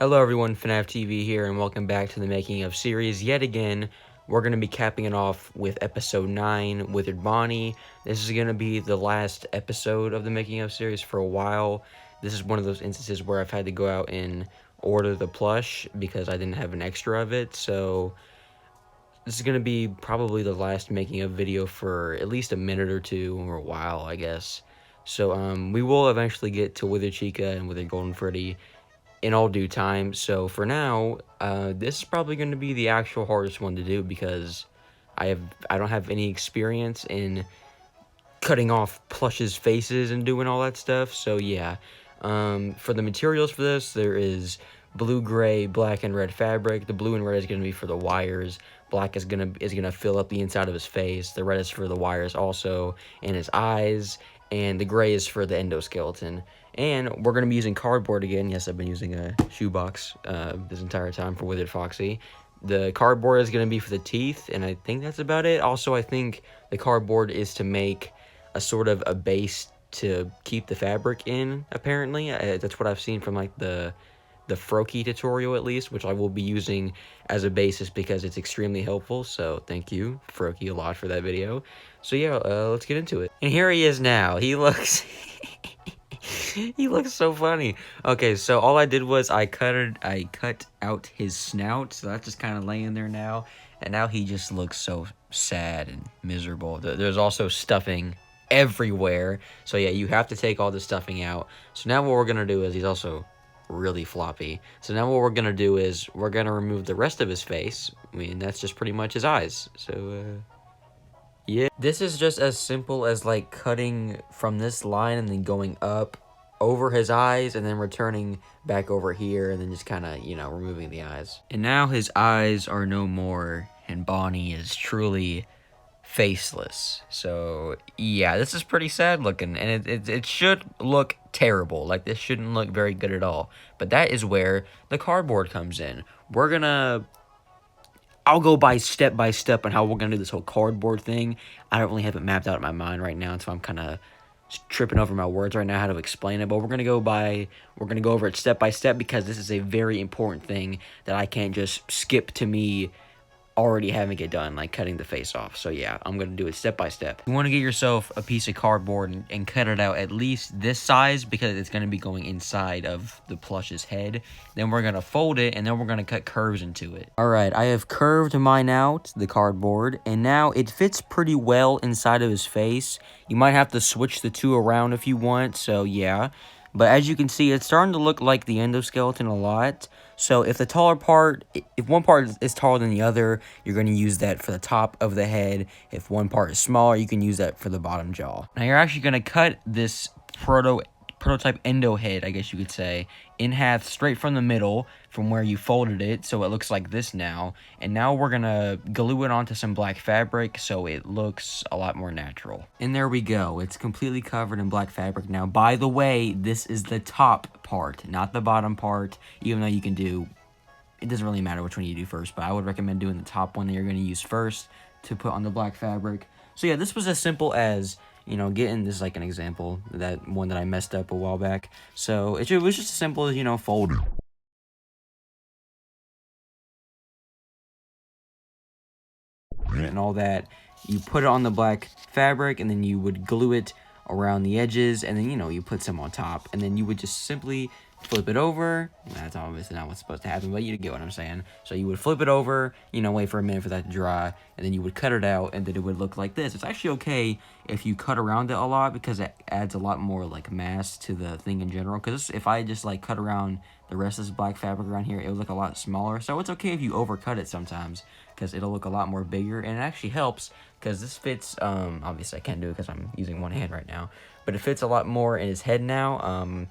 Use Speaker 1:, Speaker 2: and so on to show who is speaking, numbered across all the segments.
Speaker 1: Hello everyone, FNAF TV here, and welcome back to the making of series yet again. We're going to be capping it off with episode 9, Withered Bonnie. This is going to be the last episode of the making of series for a while. This is one of those instances where I've had to go out and order the plush because I didn't have an extra of it, so this is going to be probably the last making of video for at least a minute or two, or a while, I guess. So we will eventually get to Withered Chica and Withered Golden Freddy in all due time. So for now, this is probably going to be the actual hardest one to do because I don't have any experience in cutting off Plush's faces and doing all that stuff. So yeah, for the materials for this, there is blue, gray, black, and red fabric. The blue and red is going to be for the wires. Black is gonna fill up the inside of his face. The red is for the wires also, and his eyes. And the gray is for the endoskeleton. And we're going to be using cardboard again. Yes, I've been using a shoebox this entire time for Withered Foxy. The cardboard is going to be for the teeth, and I think that's about it. Also, I think the cardboard is to make a sort of a base to keep the fabric in, apparently. That's what I've seen from, like, the Froakie tutorial, at least, which I will be using as a basis because it's extremely helpful. So thank you, Froakie, a lot for that video. So yeah, let's get into it. And here he is now. He looks he looks so funny. Okay, so all I did was I cut out his snout, so that's just kind of laying there now. And now he just looks so sad and miserable. There's also stuffing everywhere. So yeah, you have to take all the stuffing out. So now what we're gonna do is he's also really floppy. So now what we're gonna do is we're gonna remove the rest of his face. I mean, that's just pretty much his eyes. So yeah, this is just as simple as like cutting from this line and then going up over his eyes and then returning back over here and then just kind of, you know, removing the eyes. And now his eyes are no more and Bonnie is truly faceless. So yeah, this is pretty sad looking, and it should look terrible. Like, this shouldn't look very good at all. But that is where the cardboard comes in. I'll go by step on how we're gonna do this whole cardboard thing. I don't really have it mapped out in my mind right now, so I'm kind of tripping over my words right now how to explain it. But we're gonna go over it step by step because this is a very important thing that I can't just skip to me already having it done, like cutting the face off. So yeah, I'm gonna do it step by step. You want to get yourself a piece of cardboard and cut it out at least this size because it's gonna be going inside of the plush's head. Then we're gonna fold it and then we're gonna cut curves into it. All right, I have curved mine out, the cardboard, and now it fits pretty well inside of his face. You might have to switch the two around if you want, so yeah. But as you can see, it's starting to look like the endoskeleton a lot. So if if one part is taller than the other, you're going to use that for the top of the head. If one part is smaller, you can use that for the bottom jaw. Now you're actually going to cut this prototype endo head, I guess you could say, in half straight from the middle from where you folded it, so it looks like this now. And now we're gonna glue it onto some black fabric so it looks a lot more natural. And there we go, it's completely covered in black fabric now. By the way, this is the top part, not the bottom part, even though you can do, it doesn't really matter which one you do first, but I would recommend doing the top one that you're gonna use first to put on the black fabric. So yeah, this was as simple as, you know, this is like an example, that one that I messed up a while back. So it was just as simple as, you know, fold and all that. You put it on the black fabric and then you would glue it around the edges and then, you know, you put some on top and then you would just simply flip it over. That's obviously not what's supposed to happen, but you get what I'm saying. So you would flip it over, you know, wait for a minute for that to dry, and then you would cut it out, and then it would look like this. It's actually okay if you cut around it a lot because it adds a lot more, like, mass to the thing in general. Because if I just, like, cut around the rest of this black fabric around here, it would look a lot smaller. So it's okay if you overcut it sometimes because it'll look a lot more bigger, and it actually helps because this fits, obviously I can't do it because I'm using one hand right now, but it fits a lot more in his head now.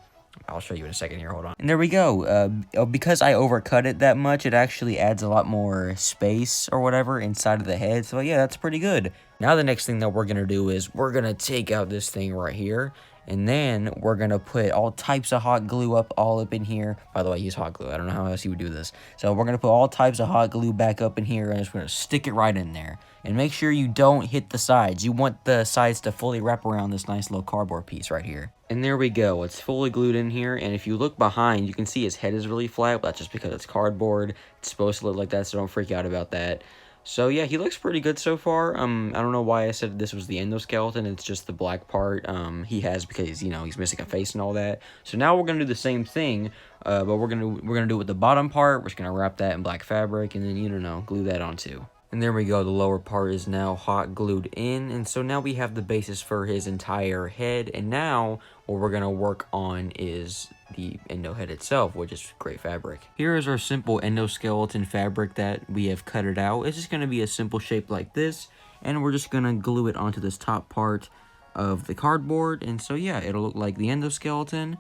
Speaker 1: I'll show you in a second here, hold on. And there we go. Because I overcut it that much, it actually adds a lot more space or whatever inside of the head. So yeah, that's pretty good. Now the next thing that we're going to do is we're going to take out this thing right here. And then we're going to put all types of hot glue all up in here. By the way, I use hot glue. I don't know how else you would do this. So we're going to put all types of hot glue back up in here, and just going to stick it right in there. And make sure you don't hit the sides. You want the sides to fully wrap around this nice little cardboard piece right here. And there we go. It's fully glued in here. And if you look behind, you can see his head is really flat. But that's just because it's cardboard. It's supposed to look like that, so don't freak out about that. So yeah, he looks pretty good so far. I don't know why I said this was the endoskeleton. It's just the black part he has because, you know, he's missing a face and all that. So now we're gonna do the same thing, but we're gonna do it with the bottom part. We're just gonna wrap that in black fabric and then, you know, glue that on too. And there we go, the lower part is now hot glued in, and so now we have the basis for his entire head, and now what we're going to work on is the endo head itself, which is great fabric. Here is our simple endoskeleton fabric that we have cut it out. It's just going to be a simple shape like this, and we're just going to glue it onto this top part of the cardboard, and so yeah, it'll look like the endoskeleton,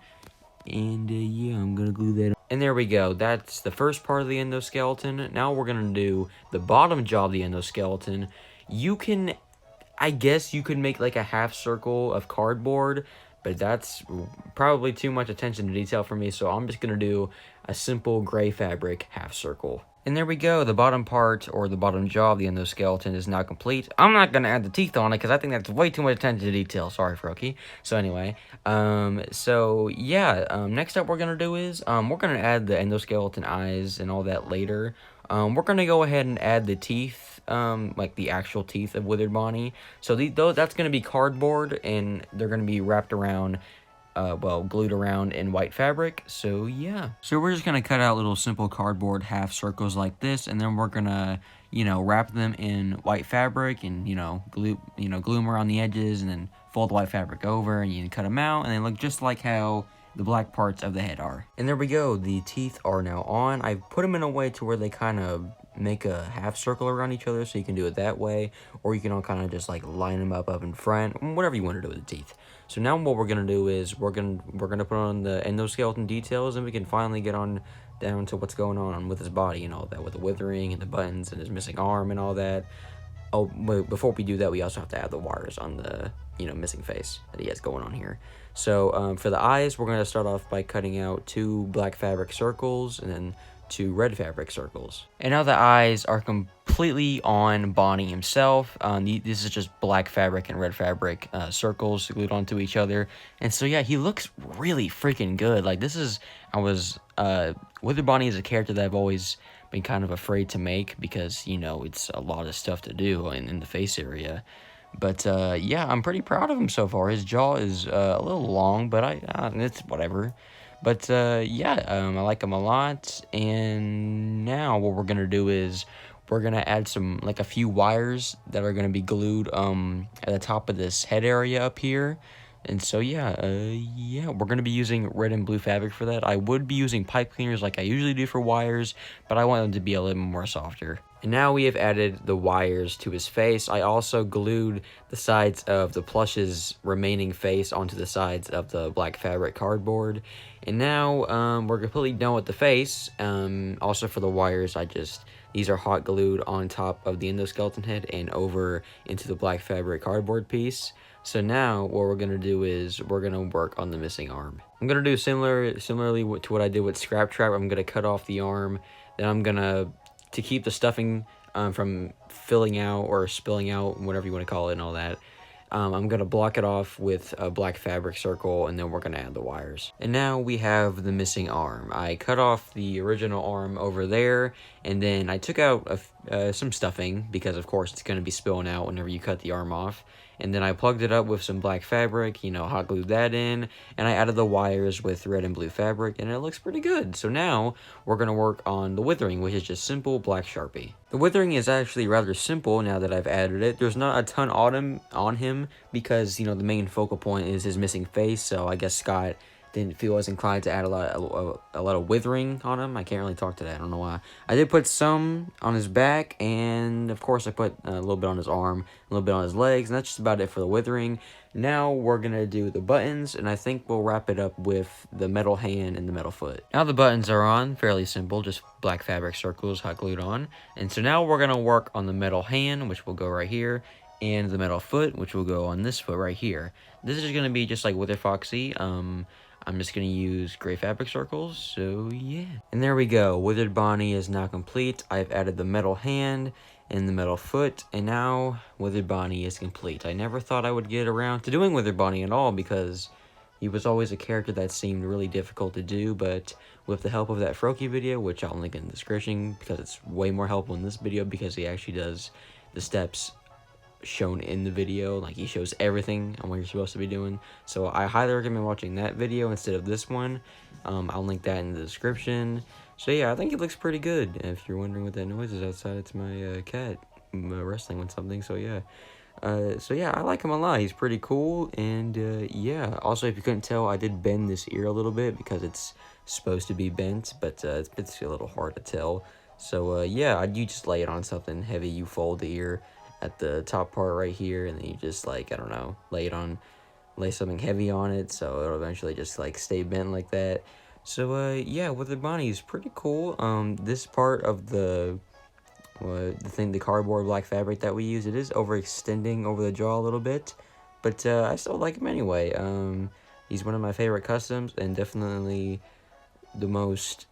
Speaker 1: and yeah, I'm going to glue that on. And there we go. That's the first part of the endoskeleton. Now we're going to do the bottom jaw of the endoskeleton. You can, I guess you could make like a half circle of cardboard, but that's probably too much attention to detail for me, so I'm just going to do a simple gray fabric half circle. And there we go, the bottom part, or the bottom jaw of the endoskeleton is now complete. I'm not going to add the teeth on it, because I think that's way too much attention to detail. Sorry, Froakie. So anyway, next up we're going to do is, we're going to add the endoskeleton eyes and all that later. We're going to go ahead and add the teeth, like the actual teeth of Withered Bonnie. So that's going to be cardboard, and they're going to be wrapped around, glued around in white fabric. So yeah, so we're just gonna cut out little simple cardboard half circles like this, and then we're gonna, wrap them in white fabric and glue them around the edges, and then fold the white fabric over, and you can cut them out, and they look just like how the black parts of the head are. And there we go, the teeth are now on. I put them in a way to where they kind of make a half circle around each other, so you can do it that way, or you can all kind of just like line them up in front, whatever you want to do with the teeth. So now what we're gonna do is we're gonna put on the endoskeleton details, and we can finally get on down to what's going on with his body and all that, with the withering and the buttons and his missing arm and all that. Oh, but before we do that, we also have to add the wires on the missing face that he has going on here. So for the eyes, we're gonna start off by cutting out 2 black fabric circles and then 2 red fabric circles. And now the eyes are completely on Bonnie himself. This is just black fabric and red fabric circles glued onto each other. And so yeah, he looks really freaking good. Like Withered Bonnie is a character that I've always been kind of afraid to make because, it's a lot of stuff to do in the face area. But yeah, I'm pretty proud of him so far. His jaw is a little long, but it's whatever. But yeah, I like him a lot. And now what we're gonna do is we're gonna add a few wires that are gonna be glued at the top of this head area up here. And so yeah, we're gonna be using red and blue fabric for that. I would be using pipe cleaners like I usually do for wires, but I want them to be a little more softer. And now we have added the wires to his face. I also glued the sides of the Plush's remaining face onto the sides of the black fabric cardboard. And now we're completely done with the face. Also for the wires, these are hot glued on top of the endoskeleton head and over into the black fabric cardboard piece. So now what we're gonna do is we're gonna work on the missing arm. I'm gonna do similarly to what I did with Scrap Trap. I'm gonna cut off the arm. Then I'm gonna, to keep the stuffing from filling out or spilling out, whatever you want to call it and all that, I'm going to block it off with a black fabric circle, and then we're going to add the wires. And now we have the missing arm. I cut off the original arm over there, and then I took out some stuffing, because of course it's going to be spilling out whenever you cut the arm off. And then I plugged it up with some black fabric, hot glued that in, and I added the wires with red and blue fabric, and it looks pretty good. So now we're going to work on the withering, which is just simple black Sharpie. The withering is actually rather simple now that I've added it. There's not a ton on him because, the main focal point is his missing face, so I guess Scott didn't feel as inclined to add a lot of withering on him. I can't really talk to that. I don't know why. I did put some on his back, and of course I put a little bit on his arm, a little bit on his legs, and that's just about it for the withering. Now we're gonna do the buttons, and I think we'll wrap it up with the metal hand and the metal foot. Now the buttons are on, fairly simple, just black fabric circles hot glued on. And so now we're gonna work on the metal hand, which will go right here. and the metal foot, which will go on this foot right here. This is going to be just like Withered Froakie. I'm just going to use gray fabric circles, so yeah. And there we go. Withered Bonnie is now complete. I've added the metal hand and the metal foot, and now Withered Bonnie is complete. I never thought I would get around to doing Withered Bonnie at all, because he was always a character that seemed really difficult to do, but with the help of that Froakie video, which I'll link in the description, because it's way more helpful in this video, because he actually does the steps shown in the video. Like, he shows everything on what you're supposed to be doing. So I highly recommend watching that video instead of this one. I'll link that in the description. So yeah, I think it looks pretty good. If you're wondering what that noise is outside, it's my cat wrestling with something. So yeah. I like him a lot. He's pretty cool. And yeah, also, if you couldn't tell, I did bend this ear a little bit because it's supposed to be bent, but it's a little hard to tell. So yeah, you just lay it on something heavy. You fold the ear at the top part right here, and then you just, like, I don't know, lay something heavy on it, so it'll eventually just, like, stay bent like that. So yeah, Withered Bonnie is pretty cool. This part of the cardboard black fabric that we use, it is overextending over the jaw a little bit, but I still like him anyway. He's one of my favorite customs, and definitely the most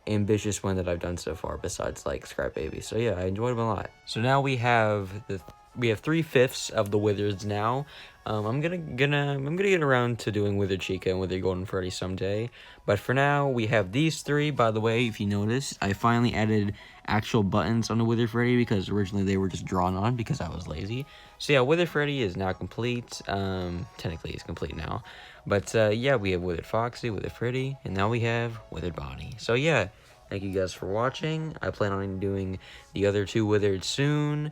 Speaker 1: ambitious one that I've done so far, besides like Scrap Baby. So yeah, I enjoyed him a lot. So now we have 3/5 of the Withers now. I'm gonna get around to doing Withered Chica and Withered Golden Freddy someday. But for now, we have these three. By the way, if you notice, I finally added actual buttons on the Withered Freddy, because originally they were just drawn on because I was lazy. So yeah, Withered Freddy is now complete. Technically it's complete now. But yeah, we have Withered Foxy, Withered Freddy, and now we have Withered Bonnie. So yeah, thank you guys for watching. I plan on doing the other two Withered soon.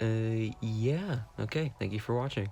Speaker 1: Yeah, okay, thank you for watching.